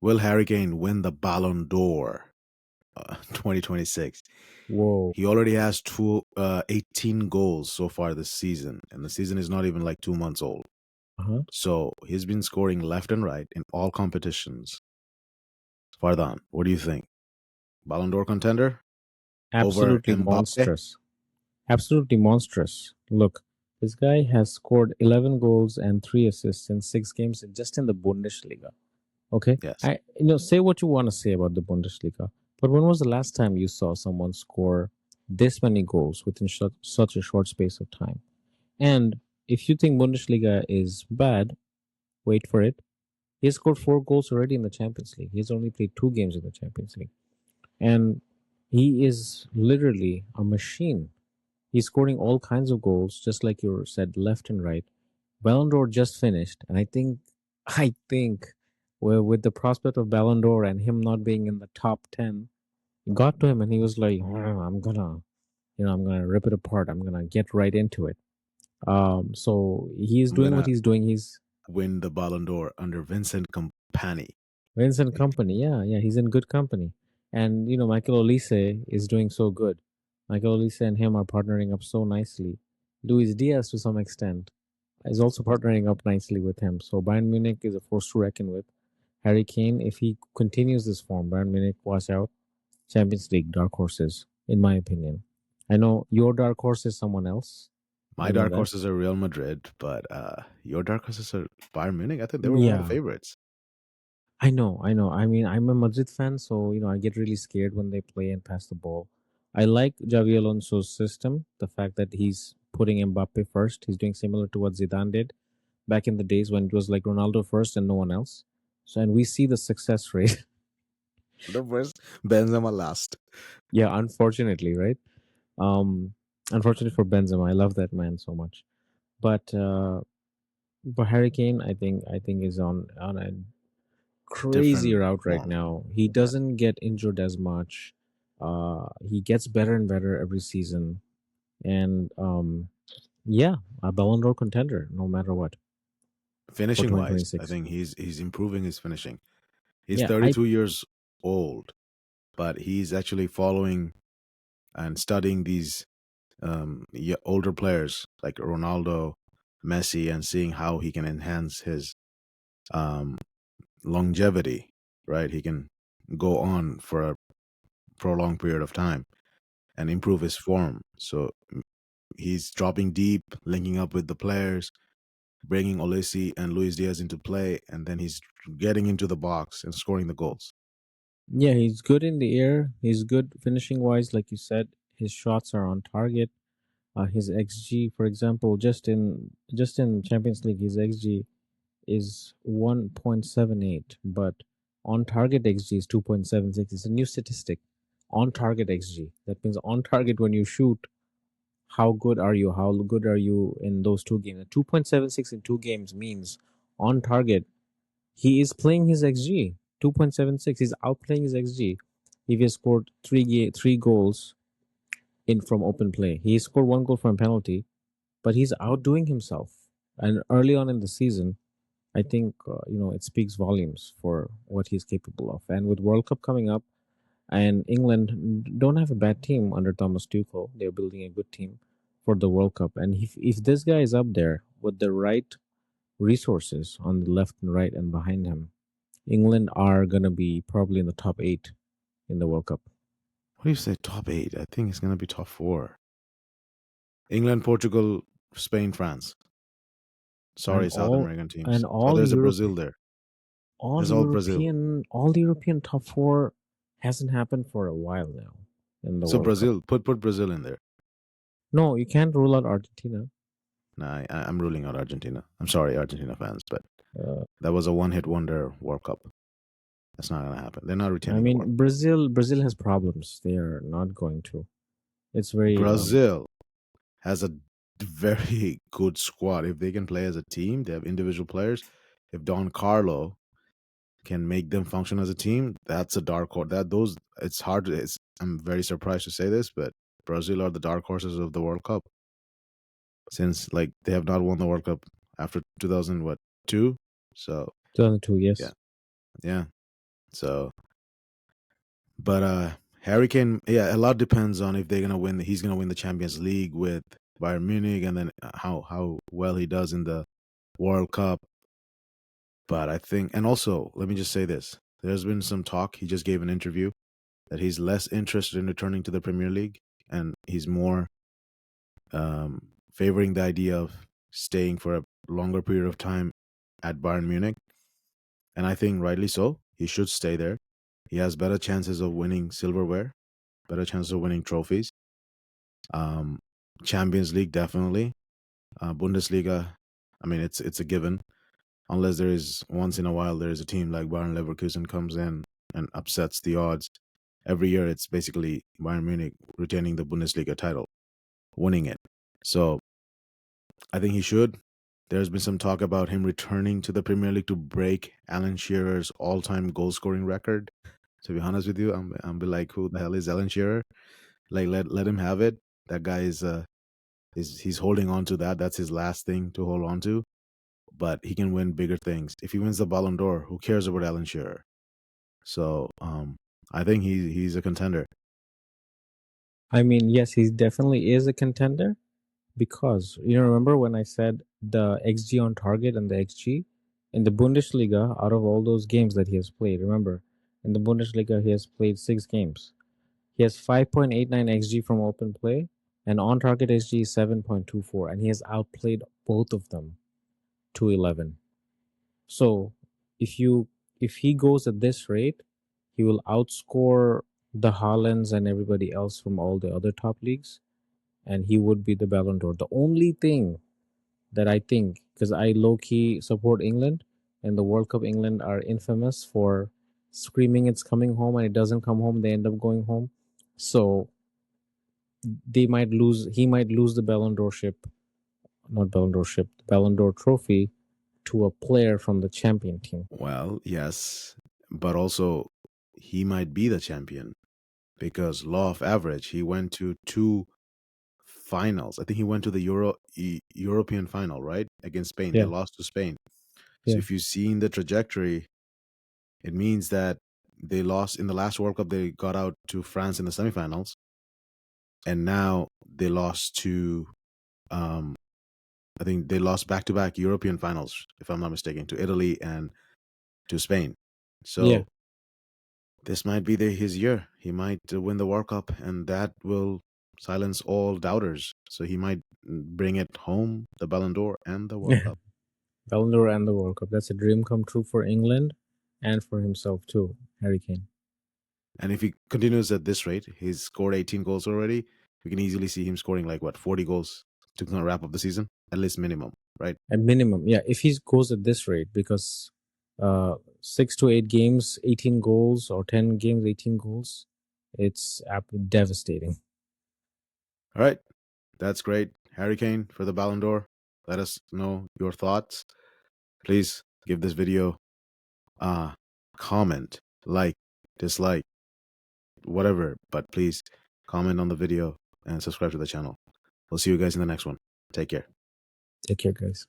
Will Harry Kane win the Ballon d'Or 2026? Whoa. He already has 18 goals so far this season, and the season is not even like 2 months old. Uh-huh. So he's been scoring left and right in all competitions. Fardan, what do you think? Ballon d'Or contender over Absolutely Mbappe? monstrous. Absolutely monstrous. Look, this guy has scored 11 goals and 3 assists in 6 games just in the Bundesliga. Okay? Yes. Say what you want to say about the Bundesliga, but when was the last time you saw someone score this many goals within such a short space of time? And if you think Bundesliga is bad, wait for it. He has scored 4 goals already in the Champions League. He's only played 2 games in the Champions League. And he is literally a machine. He's scoring all kinds of goals, just like you said, left and right. Ballon d'Or just finished, and I think, with the prospect of Ballon d'Or and him not being in the top 10, got to him, and he was like, I'm gonna rip it apart. I'm gonna get right into it. So he's I'm doing what gonna he's doing. He's win the Ballon d'Or under Vincent Kompany. Vincent company. Yeah, yeah, he's in good company. And Michael Olise is doing so good. Michael Olise and him are partnering up so nicely. Luis Diaz, to some extent, is also partnering up nicely with him. So Bayern Munich is a force to reckon with. Harry Kane, if he continues this form, Bayern Munich, watch out. Champions League dark horses, in my opinion. I know your dark horse is someone else. My I know dark that. horses are Real Madrid, but your dark horses are Bayern Munich. I think they were one of the Yeah, favorites. I know, I know. I mean, I'm a Madrid fan, so I get really scared when they play and pass the ball. I like Javi Alonso's system, the fact that he's putting Mbappe first. He's doing similar to what Zidane did back in the days when it was like Ronaldo first and no one else. So, and we see the success rate. The first, Benzema last. Yeah, unfortunately, right? Um, Unfortunately for Benzema, I love that man so much. But Harry Kane, I think is on a crazy Different route right form. now. He Yeah. doesn't get injured as much. He gets better and better every season, and yeah, a Ballon d'Or contender no matter what for Finishing wise, I 2026. think he's improving his finishing. He's Yeah, I 32 years old, but he's actually following and studying these older players like Ronaldo, Messi, and seeing how he can enhance his um, longevity. Right, he can go on for a prolonged period of time and improve his form. So he's dropping deep, linking up with the players, bringing Olesi and Luis Diaz into play, and then he's getting into the box and scoring the goals. yeah, he's good in the air. He's good finishing wise, like you said. His shots are on target. His xG, for example, just in Champions League, his xG is 1.78, but on target xG is 2.76. It's a new statistic. On target xG. That means on target when you shoot, how good are you? How good are you in those 2 games? 2.76 in 2 games means on target. He is playing his xG. 2.76. He's outplaying his xG. If he has scored three goals in from open play, he scored 1 goal from penalty, but he's outdoing himself. And early on in the season, I think it speaks volumes for what he's capable of. And with World Cup coming up, and England don't have a bad team under Thomas Tuchel, they're building a good team for the World Cup. And if this guy is up there with the right resources on the left and right and behind him, England are gonna be probably in the top 8 in the World Cup. What do you say, top eight? I think it's going to be top four. England, Portugal, Spain, France. And Sorry, South all American teams. and So all there's a Europe Brazil there. all There's all Brazil. European top 4 hasn't happened for a while now in the So World Cup. Brazil, put Brazil in there. No, you can't rule out Argentina. Nah, I'm ruling out Argentina. I'm sorry, Argentina fans, but Uh, that was a one-hit wonder World Cup. That's not going to happen. They're not I retaining the World mean, Brazil has problems. They are not going to. It's Cup. very Brazil has a very good squad. If they can play as a team, they have individual players. If Don Carlo can make them function as a team, that's a dark horse. It's hard. I'm very surprised to say this, but Brazil are the dark horses of the World Cup since like they have not won the World Cup after 2002. So 2002. yeah, Yes. yeah. So, but Harry Kane, yeah, a lot depends on if they're gonna win. He's gonna win the Champions League with Bayern Munich, and then how well he does in the World Cup. But I think, and also, let me just say this: there's been some talk. He just gave an interview that he's less interested in returning to the Premier League, and he's more favoring the idea of staying for a longer period of time at Bayern Munich. And I think rightly so. He should stay there. He has better chances of winning silverware, better chances of winning trophies. Um, Champions League definitely. Bundesliga, I mean, it's a given. Unless there is once in a while there is a team like Bayern Leverkusen comes in and upsets the odds. Every year it's basically Bayern Munich retaining the Bundesliga title, winning it. So I think he should. There's been some talk about him returning to the Premier League to break Alan Shearer's all-time goal-scoring record. To be honest with you, I'm be like, who the hell is Alan Shearer? Like, let him have it. That guy is he's holding on to that. That's his last thing to hold on to. But he can win bigger things. If he wins the Ballon d'Or, who cares about Alan Shearer? So I think he's a contender. I mean, yes, he definitely is a contender because remember when I said the XG on target and the XG in the Bundesliga out of all those games that he has played. Remember, in the Bundesliga he has played 6 games. He has 5.89 XG from open play, and on target XG is 7.24, and he has outplayed both of them to 11. So if he goes at this rate, he will outscore the Haalands and everybody else from all the other top leagues, and he would be the Ballon d'Or. The only thing that I think, because I low key support England, and the World Cup England are infamous for screaming it's coming home, and it doesn't come home, they end up going home. So they might lose. He might lose the Ballon d'Or ship, not Ballon d'Or ship, the Ballon d'Or trophy to a player from the champion team. Well, yes, but also he might be the champion because law of average. He went to two finals. I think he went to the European final, right, against Spain. They Yeah, lost to Spain. So yeah, if you've seen the trajectory, it means that they lost in the last World Cup. They got out to France in the semifinals, and now they lost to. Um, I think they lost back-to-back European finals, if I'm not mistaken, to Italy and to Spain. yeah. So this might be his year. He might win the World Cup, and that will silence all doubters. So he might bring it home, the Ballon d'Or and the World Cup. Ballon d'Or and the World Cup. That's a dream come true for England and for himself too, Harry Kane. And if he continues at this rate, he's scored 18 goals already. We can easily see him scoring like 40 goals to wrap up the season, at least minimum, right? At minimum, yeah. If he goes at this rate, because 6 to 8 games, 18 goals, or 10 games, 18 goals, it's devastating. All right, that's great. Harry Kane for the Ballon d'Or. Let us know your thoughts. Please give this video a comment, like, dislike, whatever. But please comment on the video and subscribe to the channel. We'll see you guys in the next one. Take care. Take care, guys.